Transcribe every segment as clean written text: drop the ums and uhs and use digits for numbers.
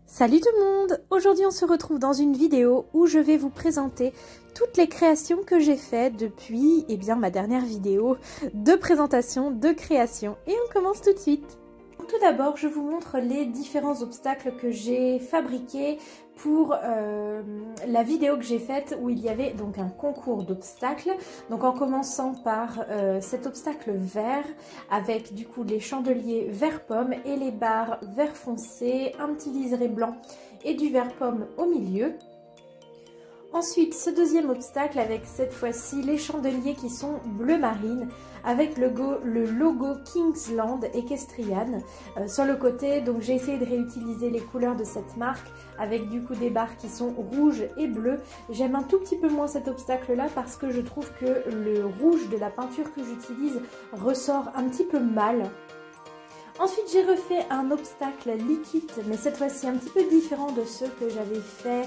Salut tout le monde! Aujourd'hui on se retrouve dans une vidéo où je vais vous présenter toutes les créations que j'ai faites depuis ma dernière vidéo de présentation de création. Et on commence tout de suite! Tout d'abord, je vous montre les différents obstacles que j'ai fabriqués pour la vidéo que j'ai faite où il y avait donc un concours d'obstacles. Donc en commençant par cet obstacle vert avec du coup les chandeliers vert pomme et les barres vert foncé, un petit liseré blanc et du vert pomme au milieu. Ensuite, ce deuxième obstacle avec cette fois-ci les chandeliers qui sont bleu marine avec le logo Kingsland Equestrian sur le côté. Donc j'ai essayé de réutiliser les couleurs de cette marque avec du coup des barres qui sont rouges et bleues. J'aime un tout petit peu moins cet obstacle là parce que je trouve que le rouge de la peinture que j'utilise ressort un petit peu mal. Ensuite, j'ai refait un obstacle liquide, mais cette fois-ci un petit peu différent de ceux que j'avais fait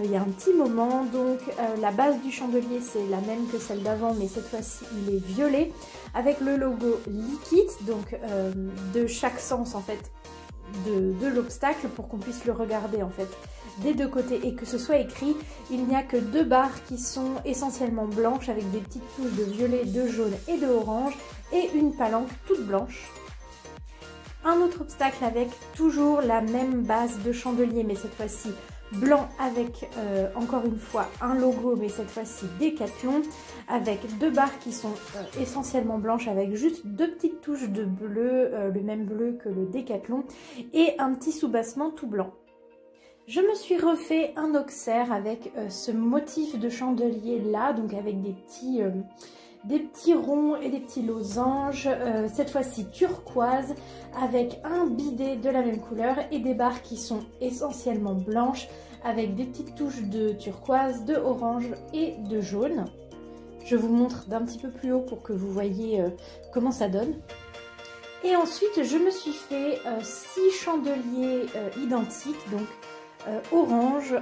il y a un petit moment. Donc la base du chandelier, c'est la même que celle d'avant, mais cette fois-ci, il est violet avec le logo liquide, donc de chaque sens en fait de l'obstacle pour qu'on puisse le regarder en fait des deux côtés et que ce soit écrit. Il n'y a que deux barres qui sont essentiellement blanches avec des petites touches de violet, de jaune et de orange et une palanque toute blanche. Un autre obstacle avec toujours la même base de chandelier, mais cette fois-ci blanc avec encore une fois un logo, mais cette fois-ci Decathlon, avec deux barres qui sont essentiellement blanches avec juste deux petites touches de bleu, le même bleu que le Decathlon, et un petit soubassement tout blanc. Je me suis refait un auxerre avec ce motif de chandelier là, donc avec des petits ronds et des petits losanges, cette fois-ci turquoise, avec un bidet de la même couleur et des barres qui sont essentiellement blanches, avec des petites touches de turquoise, de orange et de jaune. Je vous montre d'un petit peu plus haut pour que vous voyez comment ça donne. Et ensuite, je me suis fait 6 chandeliers identiques, donc orange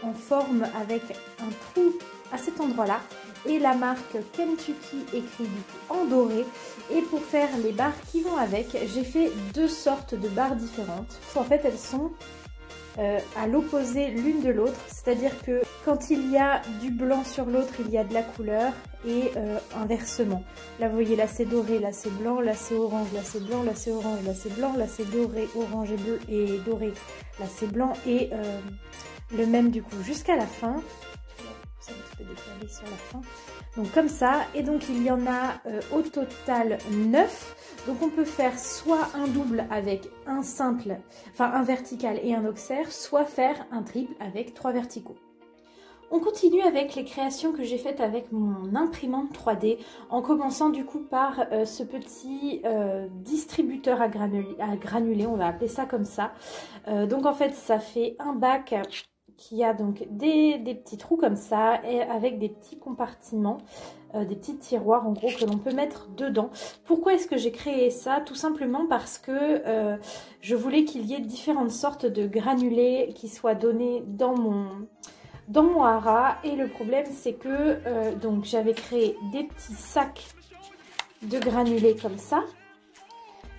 en forme avec un trou à cet endroit-là. Et la marque Kentucky écrit du coup en doré. Et pour faire les barres qui vont avec, j'ai fait deux sortes de barres différentes. En fait, elles sont à l'opposé l'une de l'autre. C'est-à-dire que quand il y a du blanc sur l'autre, il y a de la couleur et inversement. Là, vous voyez, là c'est doré, là c'est blanc, là c'est orange, là c'est blanc, là c'est orange, là c'est blanc, là c'est doré, orange et bleu et doré, là c'est blanc et le même du coup jusqu'à la fin. Ça un petit peu décalé sur la fin. Donc comme ça, et donc il y en a au total 9. Donc on peut faire soit un double avec un simple, enfin un vertical et un auxerre, soit faire un triple avec 3 verticaux. On continue avec les créations que j'ai faites avec mon imprimante 3D, en commençant du coup par ce petit distributeur à granulés, on va appeler ça comme ça. Donc en fait ça fait un bac qui a donc des petits trous comme ça et avec des petits compartiments, des petits tiroirs en gros que l'on peut mettre dedans. Pourquoi est-ce que j'ai créé ça? Tout simplement parce que je voulais qu'il y ait différentes sortes de granulés qui soient donnés dans mon haras. Et le problème c'est que donc j'avais créé des petits sacs de granulés comme ça.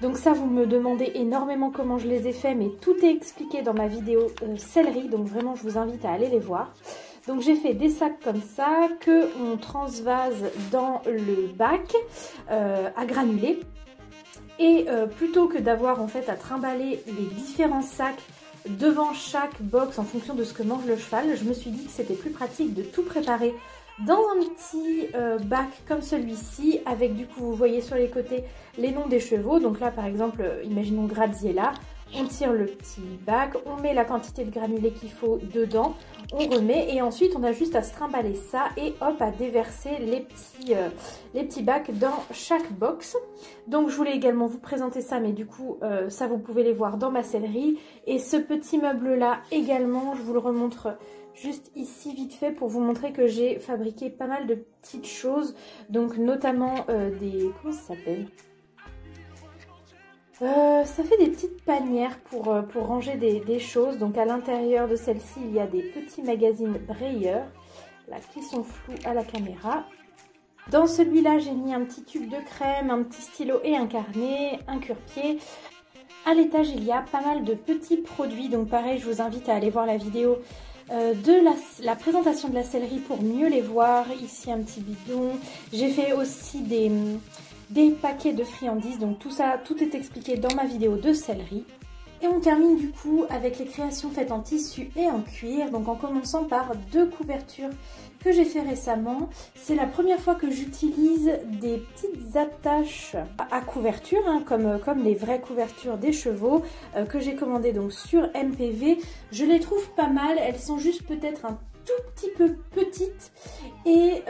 Donc ça, vous me demandez énormément comment je les ai faits, mais tout est expliqué dans ma vidéo céleri, donc vraiment je vous invite à aller les voir. Donc j'ai fait des sacs comme ça que on transvase dans le bac à granulés. Et plutôt que d'avoir en fait à trimballer les différents sacs devant chaque box en fonction de ce que mange le cheval, je me suis dit que c'était plus pratique de tout préparer dans un petit bac comme celui-ci, avec du coup vous voyez sur les côtés les noms des chevaux. Donc là par exemple, imaginons Graziella, on tire le petit bac, on met la quantité de granulés qu'il faut dedans, on remet et ensuite on a juste à se trimballer ça et hop à déverser les petits bacs dans chaque box. Donc je voulais également vous présenter ça, mais du coup ça vous pouvez les voir dans ma céleri. Et ce petit meuble là également, je vous le remontre juste ici vite fait pour vous montrer que j'ai fabriqué pas mal de petites choses, donc notamment des... comment ça s'appelle? Ça fait des petites panières pour ranger des choses. Donc à l'intérieur de celle-ci, il y a des petits magazines Breyer, là, qui sont flous à la caméra. Dans celui-là, j'ai mis un petit tube de crème, un petit stylo et un carnet, un cure-pied. À l'étage, il y a pas mal de petits produits, donc pareil, je vous invite à aller voir la vidéo de la présentation de la sellerie pour mieux les voir. Ici, un petit bidon. J'ai fait aussi des paquets de friandises, donc tout ça, tout est expliqué dans ma vidéo de sellerie. Et on termine du coup avec les créations faites en tissu et en cuir, donc en commençant par 2 couvertures que j'ai fait récemment. C'est la première fois que j'utilise des petites attaches à couverture, hein, comme les vraies couvertures des chevaux que j'ai commandées donc sur MPV. Je les trouve pas mal, elles sont juste peut-être un tout petit peu petites et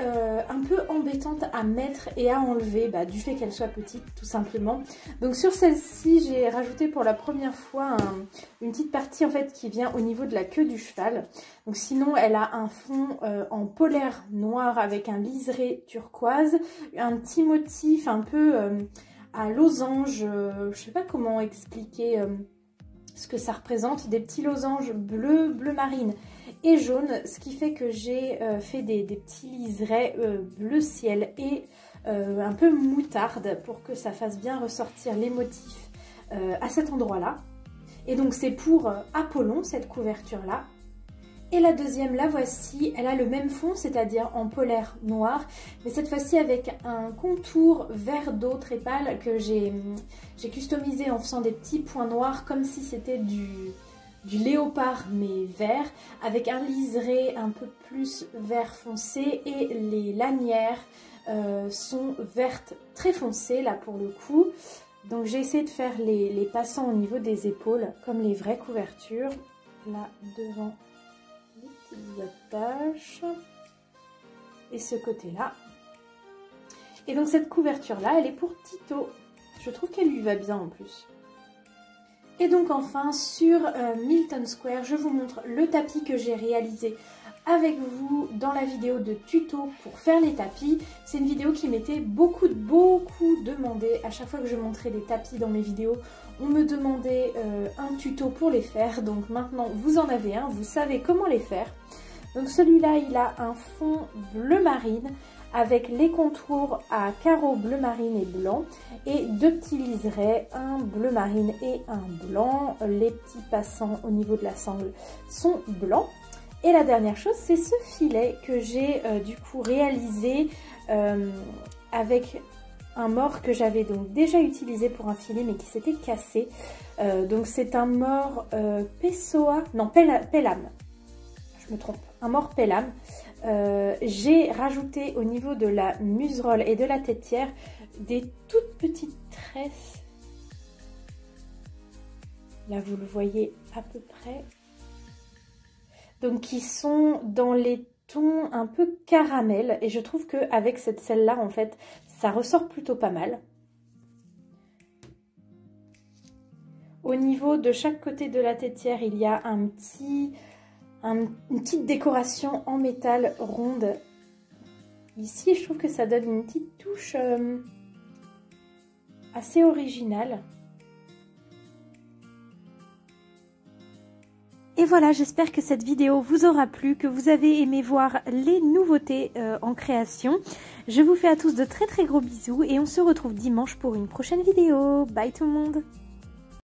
un peu embêtantes à mettre et à enlever du fait qu'elles soient petites tout simplement. Donc sur celle-ci j'ai rajouté pour la première fois une petite partie en fait qui vient au niveau de la queue du cheval. Donc sinon elle a un fond en polaire noir avec un liseré turquoise, un petit motif un peu à losange, je sais pas comment expliquer ce que ça représente, des petits losanges bleu marine et jaune, ce qui fait que j'ai fait des petits liserés bleu ciel et un peu moutarde pour que ça fasse bien ressortir les motifs à cet endroit-là. Et donc c'est pour Apollon, cette couverture-là. Et la deuxième, la voici, elle a le même fond, c'est-à-dire en polaire noir, mais cette fois-ci avec un contour vert d'eau très pâle que j'ai customisé en faisant des petits points noirs comme si c'était du léopard mais vert, avec un liseré un peu plus vert foncé et les lanières sont vertes très foncées là pour le coup. Donc j'ai essayé de faire les passants au niveau des épaules comme les vraies couvertures, là devant. Les attaches et ce côté là, et donc cette couverture là elle est pour Tito, je trouve qu'elle lui va bien en plus. Et donc enfin sur Milton Square je vous montre le tapis que j'ai réalisé avec vous dans la vidéo de tuto pour faire les tapis. C'est une vidéo qui m'était beaucoup demandée. À chaque fois que je montrais des tapis dans mes vidéos, on me demandait un tuto pour les faire. Donc maintenant vous en avez un, vous savez comment les faire. Donc celui-là il a un fond bleu marine avec les contours à carreaux bleu marine et blanc et 2 petits liserés, un bleu marine et un blanc. Les petits passants au niveau de la sangle sont blancs. Et la dernière chose, c'est ce filet que j'ai du coup réalisé avec un mors que j'avais donc déjà utilisé pour un filet mais qui s'était cassé. Donc c'est un mors Pessoa, non Pelham, je me trompe, un mors Pelham. J'ai rajouté au niveau de la muserolle et de la têtière des toutes petites tresses. Là vous le voyez à peu près. Donc qui sont dans les tons un peu caramel et je trouve qu'avec cette selle-là en fait ça ressort plutôt pas mal. Au niveau de chaque côté de la têtière il y a une petite décoration en métal ronde. Ici je trouve que ça donne une petite touche assez originale. Et voilà, j'espère que cette vidéo vous aura plu, que vous avez aimé voir les nouveautés en création. Je vous fais à tous de très gros bisous et on se retrouve dimanche pour une prochaine vidéo. Bye tout le monde!